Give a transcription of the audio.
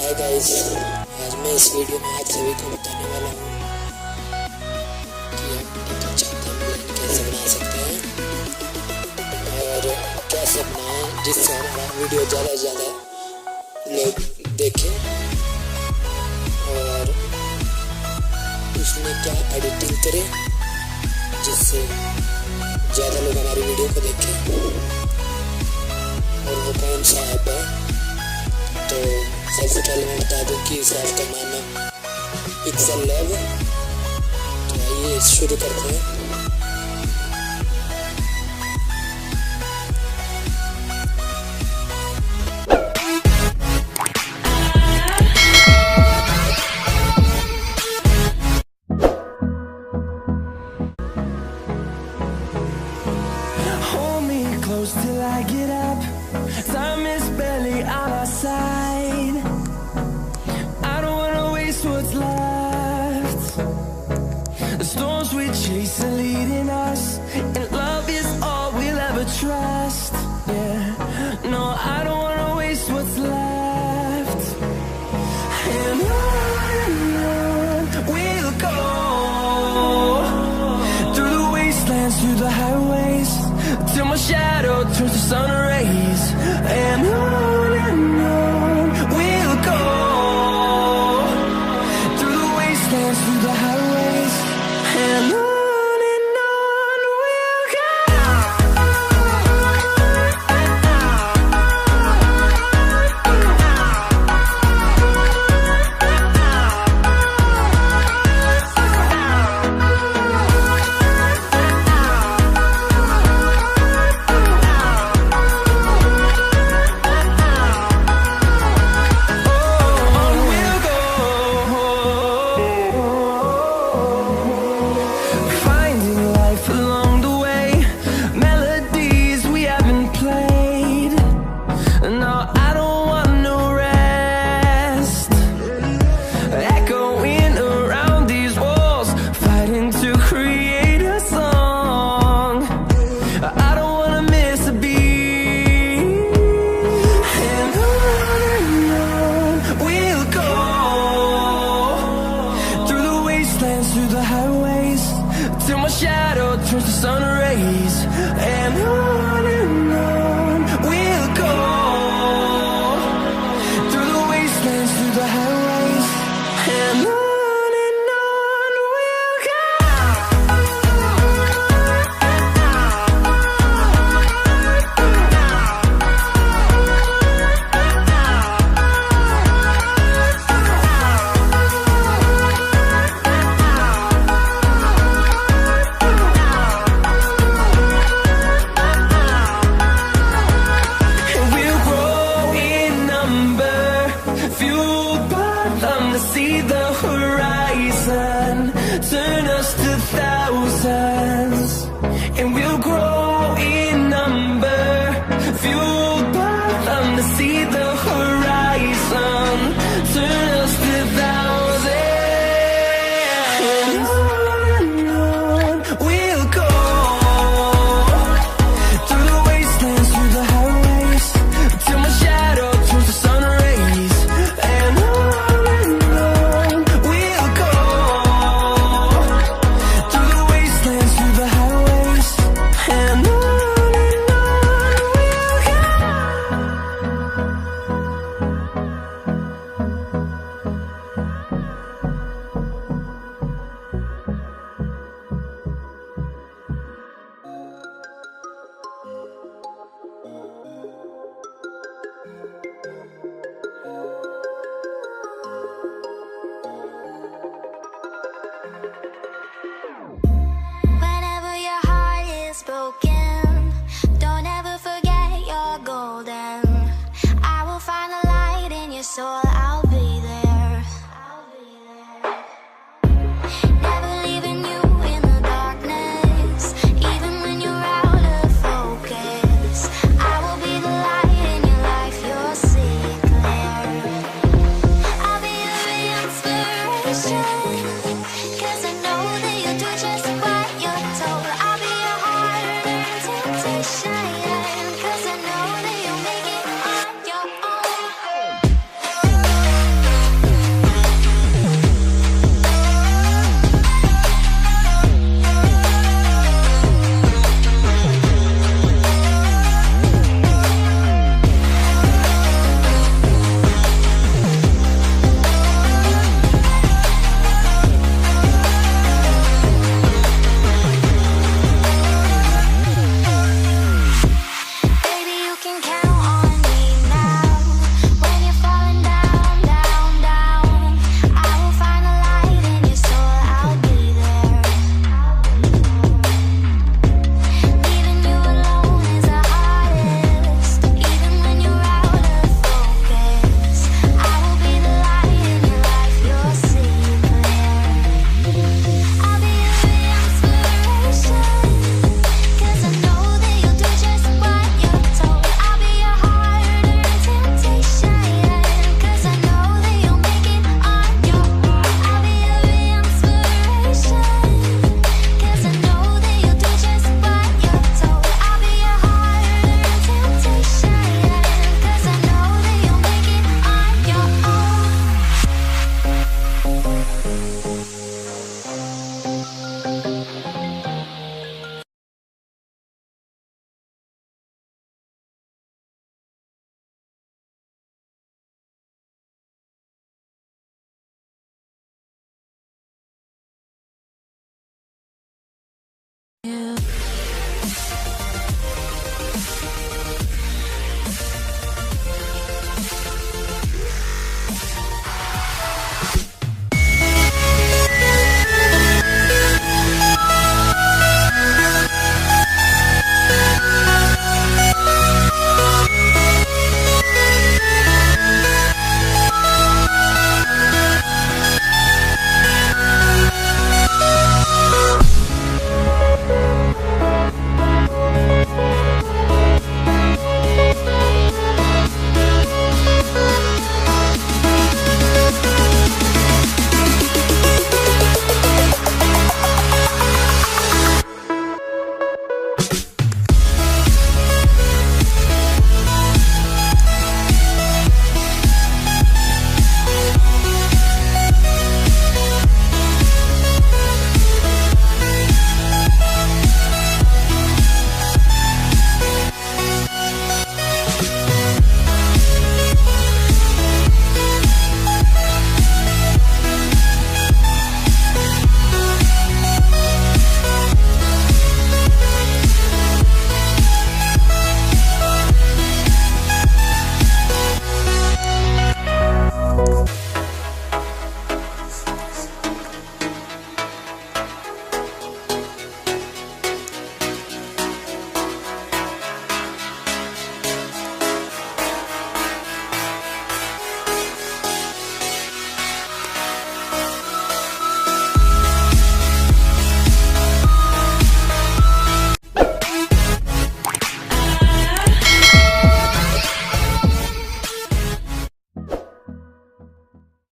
Hi guys, आज मैं इस वीडियो में आप सभी को बताने वाला हूँ कि हम एक अच्छा थंबनेल कैसे बना सकते हैं और कैसे बनाएं जिससे हमारा वीडियो ज़्यादा से ज़्यादा लोग देखें और उसमें क्या एडिटिंग करें जिससे ज़्यादा लोग हमारी वीडियो को देखें। और वो कौन सा ऐप है, तो सबसे पहले मैं बता दूं कि इस ऐप का नाम है पिक्सल लैब। तो आइए शुरू करते हैं। Till I get up, time is barely on our side. I don't wanna waste what's left. The storms we chase are leading us, and love is all we'll ever trust. Yeah, no, I don't wanna waste what's left. And on we'll go, through the wastelands, through the highways, till my shadow turns to sun rays. And on we'll go, through the wastelands, through the highways. And on we'll go. Through the highways, till my shadow turns to sun rays. And on we'll go, through the wastelands, through the highways. And on we'll go. See the horizon, turn us to thousands, and we'll grow in number, fueled by them. To see the horizon, turn us to thousands, and on we'll go, through the wastelands, through the highways, till my shadow turns to sun rays. And broken, don't ever forget you're golden. I will find the light in your soul, I'll be there. Never leaving you in the darkness, even when you're out of focus. I will be the light in your life, you'll see it clear. I'll be your inspiration, 'cause I know that you'll do just what you're told. I'll be your heart and temptation, 'cause I know that you'll make it on your own. you.